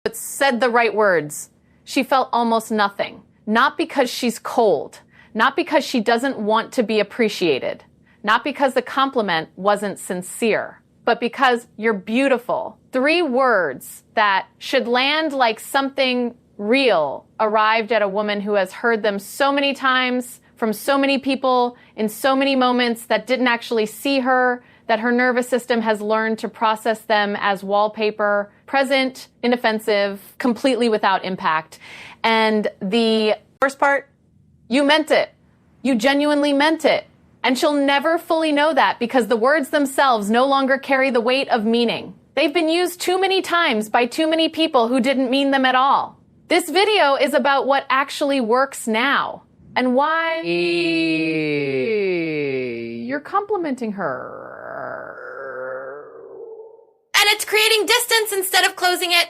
but said the right words. She felt almost nothing. Not because she's cold. Not because she doesn't want to be appreciated. Not because the compliment wasn't sincere. But because you're beautiful. 3 words that should land like something real arrived at a woman who has heard them so many times from so many people in so many moments that didn't actually see her, that her nervous system has learned to process them as wallpaper, present, inoffensive, completely without impact. And the first part, you meant it. You genuinely meant it. And she'll never fully know that because the words themselves no longer carry the weight of meaning. They've been used too many times by too many people who didn't mean them at all. This video is about what actually works now and why you're complimenting her. And it's creating distance instead of closing it.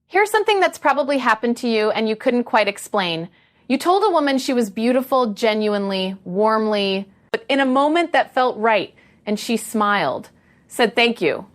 Here's something that's probably happened to you and you couldn't quite explain. You told a woman she was beautiful, genuinely, warmly, but in a moment that felt right, and she smiled, said thank you,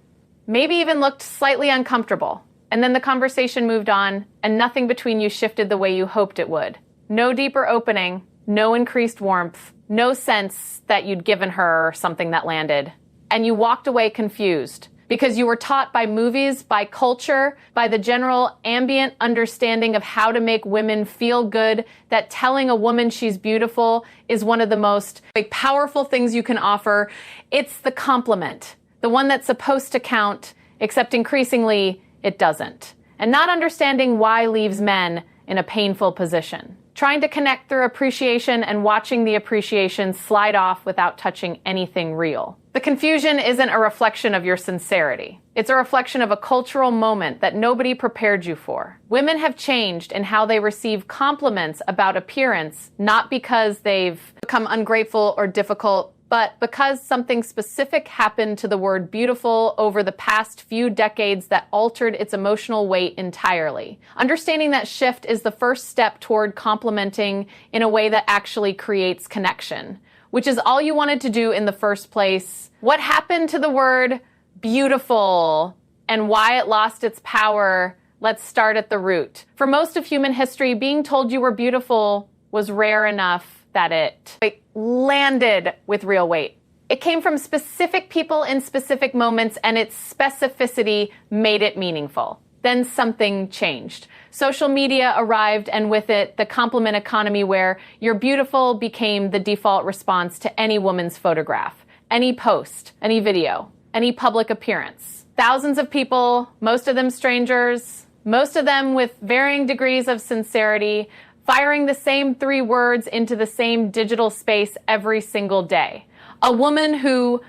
maybe even looked slightly uncomfortable. And then the conversation moved on, and nothing between you shifted the way you hoped it would. No deeper opening, no increased warmth, no sense that you'd given her something that landed. And you walked away confused because you were taught by movies, by culture, by the general ambient understanding of how to make women feel good, that telling a woman she's beautiful is one of the most powerful things you can offer. It's the compliment, the one that's supposed to count, except increasingly it doesn't. And not understanding why leaves men in a painful position. Trying to connect through appreciation and watching the appreciation slide off without touching anything real. The confusion isn't a reflection of your sincerity. It's a reflection of a cultural moment that nobody prepared you for. Women have changed in how they receive compliments about appearance, not because they've become ungrateful or difficult, but because something specific happened to the word beautiful over the past few decades that altered its emotional weight entirely. Understanding that shift is the first step toward complimenting in a way that actually creates connection, which is all you wanted to do in the first place. What happened to the word beautiful and why it lost its power? Let's start at the root. For most of human history, being told you were beautiful was rare enough that it landed with real weight. It came from specific people in specific moments, and its specificity made it meaningful. Then something changed. Social media arrived, and with it, the compliment economy where you're beautiful became the default response to any woman's photograph, any post, any video, any public appearance. Thousands of people, most of them strangers, most of them with varying degrees of sincerity, firing the same 3 words into the same digital space every single day. A woman who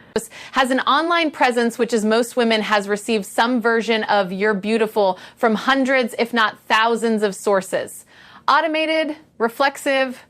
has an online presence, which as most women has received some version of "you're beautiful" from hundreds, if not thousands of sources. Automated, reflexive,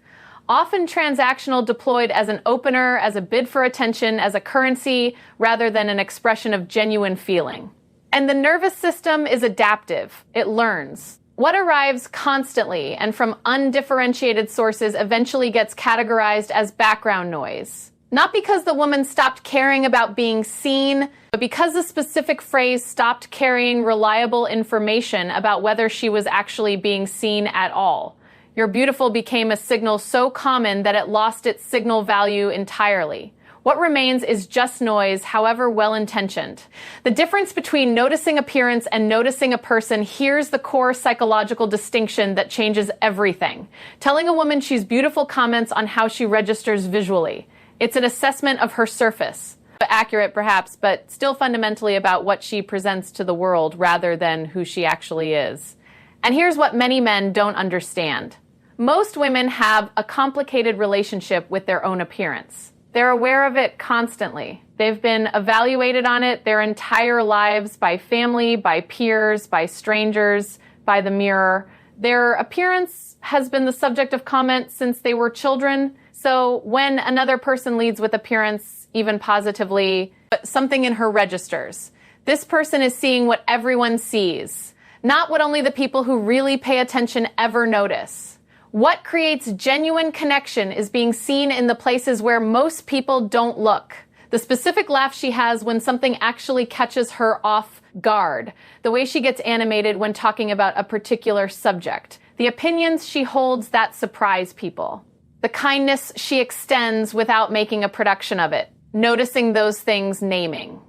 often transactional, deployed as an opener, as a bid for attention, as a currency, rather than an expression of genuine feeling. And the nervous system is adaptive. It learns. What arrives constantly and from undifferentiated sources eventually gets categorized as background noise. Not because the woman stopped caring about being seen, but because the specific phrase stopped carrying reliable information about whether she was actually being seen at all. "You're beautiful" became a signal so common that it lost its signal value entirely. What remains is just noise, however well-intentioned. The difference between noticing appearance and noticing a person, here's the core psychological distinction that changes everything. Telling a woman she's beautiful comments on how she registers visually. It's an assessment of her surface. Accurate, perhaps, but still fundamentally about what she presents to the world rather than who she actually is. And here's what many men don't understand. Most women have a complicated relationship with their own appearance. They're aware of it constantly. They've been evaluated on it their entire lives by family, by peers, by strangers, by the mirror. Their appearance has been the subject of comment since they were children. So when another person leads with appearance, even positively, something in her registers. This person is seeing what everyone sees, not what only the people who really pay attention ever notice. What creates genuine connection is being seen in the places where most people don't look. The specific laugh she has when something actually catches her off guard. The way she gets animated when talking about a particular subject. The opinions she holds that surprise people. The kindness she extends without making a production of it. Noticing those things, naming.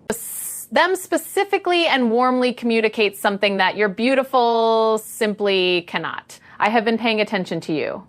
Them specifically and warmly communicate something that you're beautiful simply cannot. I have been paying attention to you.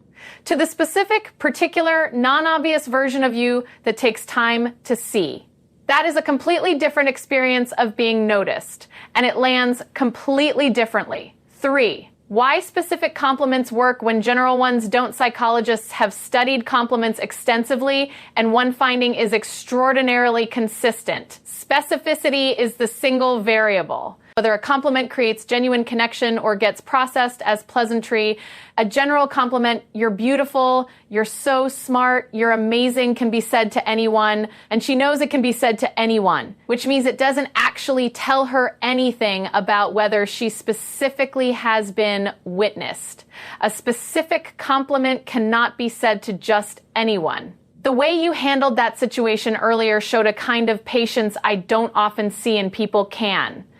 To the specific, particular, non-obvious version of you that takes time to see. That is a completely different experience of being noticed, and it lands completely differently. 3. Why specific compliments work when general ones don't. Psychologists have studied compliments extensively, and one finding is extraordinarily consistent. Specificity is the single variable. Whether a compliment creates genuine connection or gets processed as pleasantry, a general compliment, you're beautiful, you're so smart, you're amazing, can be said to anyone, and she knows it can be said to anyone, which means it doesn't actually tell her anything about whether she specifically has been witnessed. A specific compliment cannot be said to just anyone. The way you handled that situation earlier showed a kind of patience I don't often see in people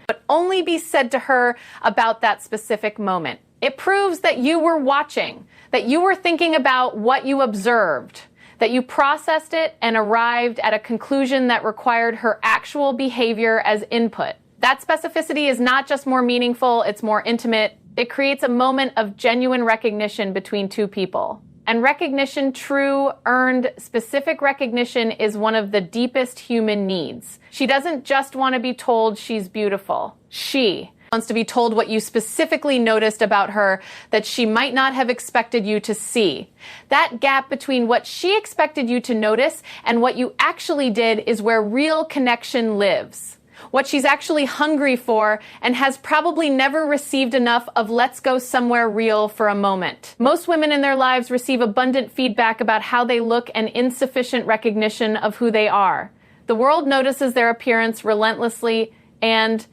but only be said to her about that specific moment. It proves that you were watching, that you were thinking about what you observed, that you processed it and arrived at a conclusion that required her actual behavior as input. That specificity is not just more meaningful, it's more intimate. It creates a moment of genuine recognition between two people. And recognition, true, earned, specific recognition is one of the deepest human needs. She doesn't just want to be told she's beautiful. She wants to be told what you specifically noticed about her that she might not have expected you to see. That gap between what she expected you to notice and what you actually did is where real connection lives. What she's actually hungry for and has probably never received enough of let's go somewhere real for a moment. Most women in their lives receive abundant feedback about how they look and insufficient recognition of who they are. The world notices their appearance relentlessly and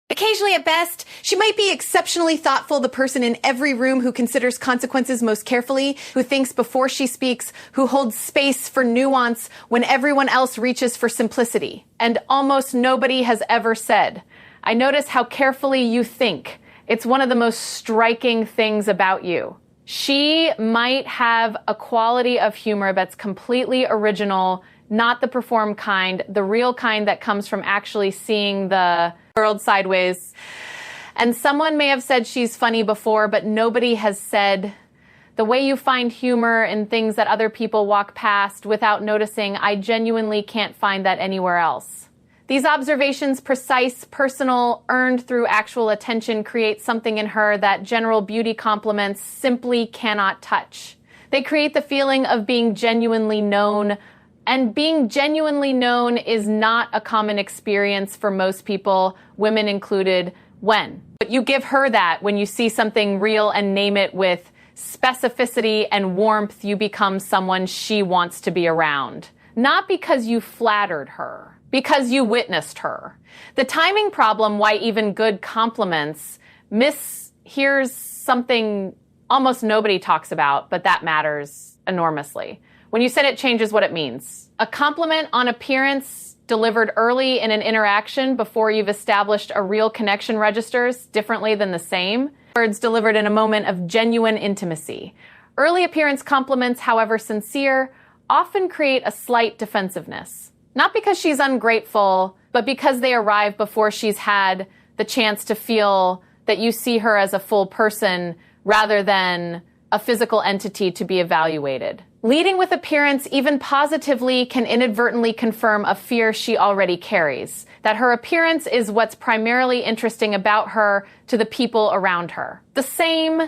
occasionally at best, she might be exceptionally thoughtful, the person in every room who considers consequences most carefully, who thinks before she speaks, who holds space for nuance when everyone else reaches for simplicity. And almost nobody has ever said, I notice how carefully you think. It's one of the most striking things about you. She might have a quality of humor that's completely original, not the performed kind, the real kind that comes from actually seeing the world sideways. And someone may have said she's funny before, but nobody has said the way you find humor in things that other people walk past without noticing, I genuinely can't find that anywhere else. These observations, precise, personal, earned through actual attention, create something in her that general beauty compliments simply cannot touch. They create the feeling of being genuinely known. And being genuinely known is not a common experience for most people, women included, But you give her that when you see something real and name it with specificity and warmth, you become someone she wants to be around. Not because you flattered her, because you witnessed her. The timing problem, why even good compliments, here's something almost nobody talks about, but that matters enormously. When you said it changes what it means. A compliment on appearance delivered early in an interaction before you've established a real connection registers differently than the same. Words delivered in a moment of genuine intimacy. Early appearance compliments, however sincere, often create a slight defensiveness. Not because she's ungrateful, but because they arrive before she's had the chance to feel that you see her as a full person rather than a physical entity to be evaluated. Leading with appearance, even positively, can inadvertently confirm a fear she already carries, that her appearance is what's primarily interesting about her to the people around her. The same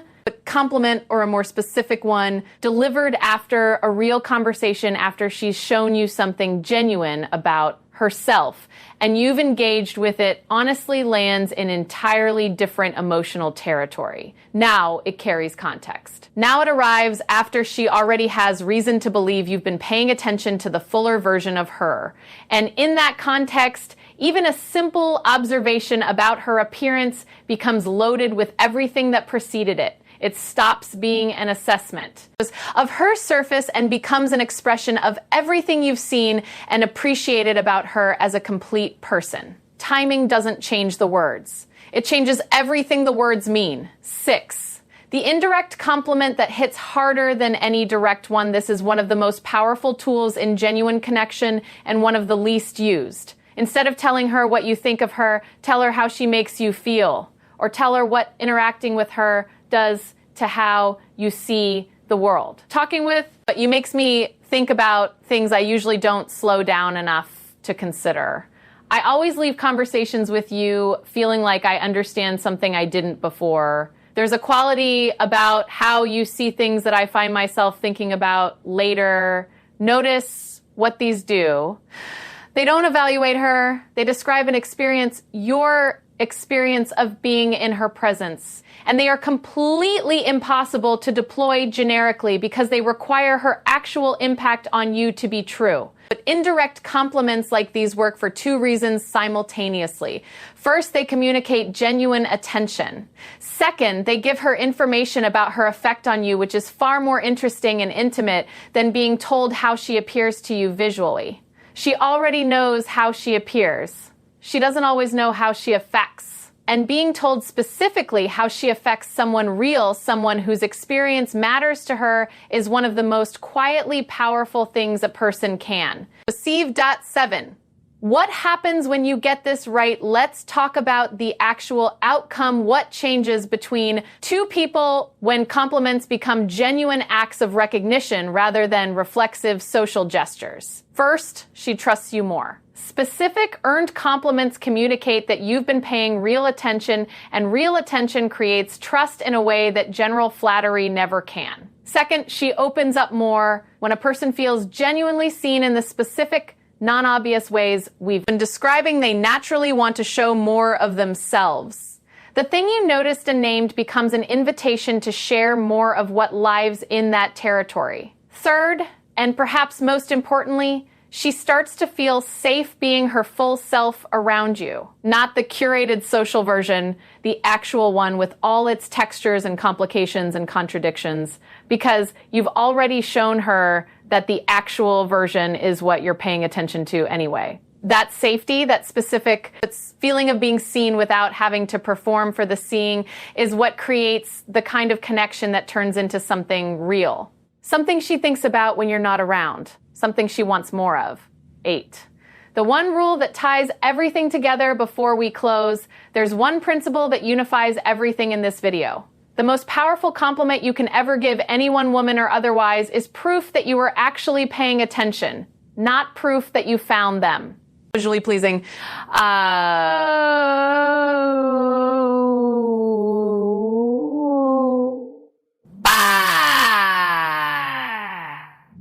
compliment, or a more specific one, delivered after a real conversation after she's shown you something genuine about herself, and you've engaged with it, honestly lands in entirely different emotional territory. Now it carries context. Now it arrives after she already has reason to believe you've been paying attention to the fuller version of her. And in that context, even a simple observation about her appearance becomes loaded with everything that preceded it. It stops being an assessment of her surface and becomes an expression of everything you've seen and appreciated about her as a complete person. Timing doesn't change the words. It changes everything the words mean. 6. The indirect compliment that hits harder than any direct one. This is one of the most powerful tools in genuine connection and one of the least used. Instead of telling her what you think of her, tell her how she makes you feel, or tell her what interacting with her does to how you see the world. Talking with you makes me think about things I usually don't slow down enough to consider. I always leave conversations with you feeling like I understand something I didn't before. There's a quality about how you see things that I find myself thinking about later. Notice what these do. They don't evaluate her. They describe an experience, your experience of being in her presence. And they are completely impossible to deploy generically because they require her actual impact on you to be true. But indirect compliments like these work for 2 reasons simultaneously. First, they communicate genuine attention. Second, they give her information about her effect on you, which is far more interesting and intimate than being told how she appears to you visually. She already knows how she appears. She doesn't always know how she affects. And being told specifically how she affects someone real, someone whose experience matters to her, is one of the most quietly powerful things a person can. Receive.7. What happens when you get this right? Let's talk about the actual outcome. What changes between 2 people when compliments become genuine acts of recognition rather than reflexive social gestures? First, she trusts you more. Specific earned compliments communicate that you've been paying real attention, and real attention creates trust in a way that general flattery never can. Second, she opens up more. When a person feels genuinely seen in the specific, non-obvious ways we've been describing, they naturally want to show more of themselves. The thing you noticed and named becomes an invitation to share more of what lives in that territory. Third, and perhaps most importantly, she starts to feel safe being her full self around you. Not the curated social version, the actual one with all its textures and complications and contradictions, because you've already shown her that the actual version is what you're paying attention to anyway. That safety, that specific feeling of being seen without having to perform for the seeing, is what creates the kind of connection that turns into something real. Something she thinks about when you're not around. Something she wants more of. 8. The one rule that ties everything together before we close. There's one principle that unifies everything in this video. The most powerful compliment you can ever give anyone, woman or otherwise, is proof that you were actually paying attention, not proof that you found them. Visually pleasing.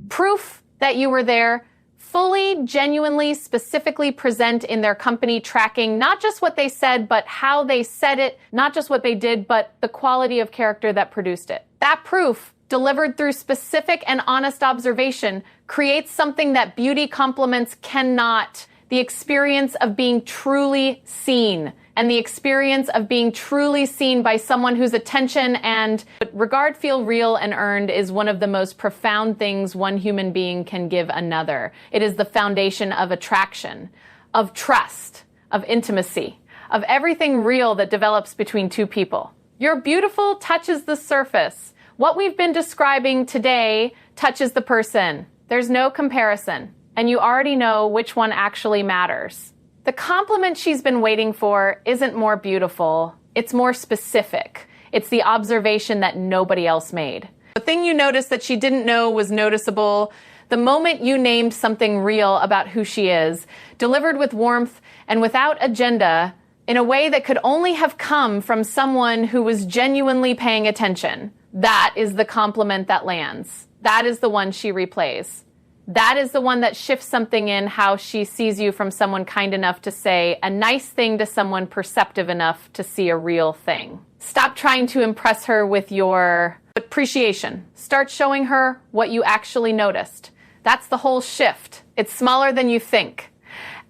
Proof that you were there, fully, genuinely, specifically present in their company, tracking not just what they said, but how they said it, not just what they did, but the quality of character that produced it. That proof, delivered through specific and honest observation, creates something that beauty compliments cannot. The experience of being truly seen, and the experience of being truly seen by someone whose attention and regard feel real and earned is one of the most profound things one human being can give another. It is the foundation of attraction, of trust, of intimacy, of everything real that develops between 2 people. Your beautiful touches the surface. What we've been describing today touches the person. There's no comparison, and you already know which one actually matters. The compliment she's been waiting for isn't more beautiful, it's more specific. It's the observation that nobody else made. The thing you noticed that she didn't know was noticeable. The moment you named something real about who she is, delivered with warmth and without agenda, in a way that could only have come from someone who was genuinely paying attention. That is the compliment that lands. That is the one she replays. That is the one that shifts something in how she sees you, from someone kind enough to say a nice thing to someone perceptive enough to see a real thing. Stop trying to impress her with your appreciation. Start showing her what you actually noticed. That's the whole shift. It's smaller than you think.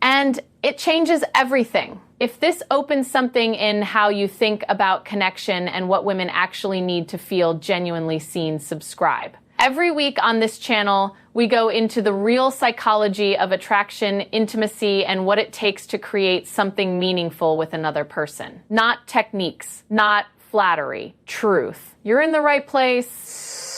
And it changes everything. If this opens something in how you think about connection and what women actually need to feel genuinely seen, subscribe. Every week on this channel, we go into the real psychology of attraction, intimacy, and what it takes to create something meaningful with another person. Not techniques, not flattery, truth. You're in the right place.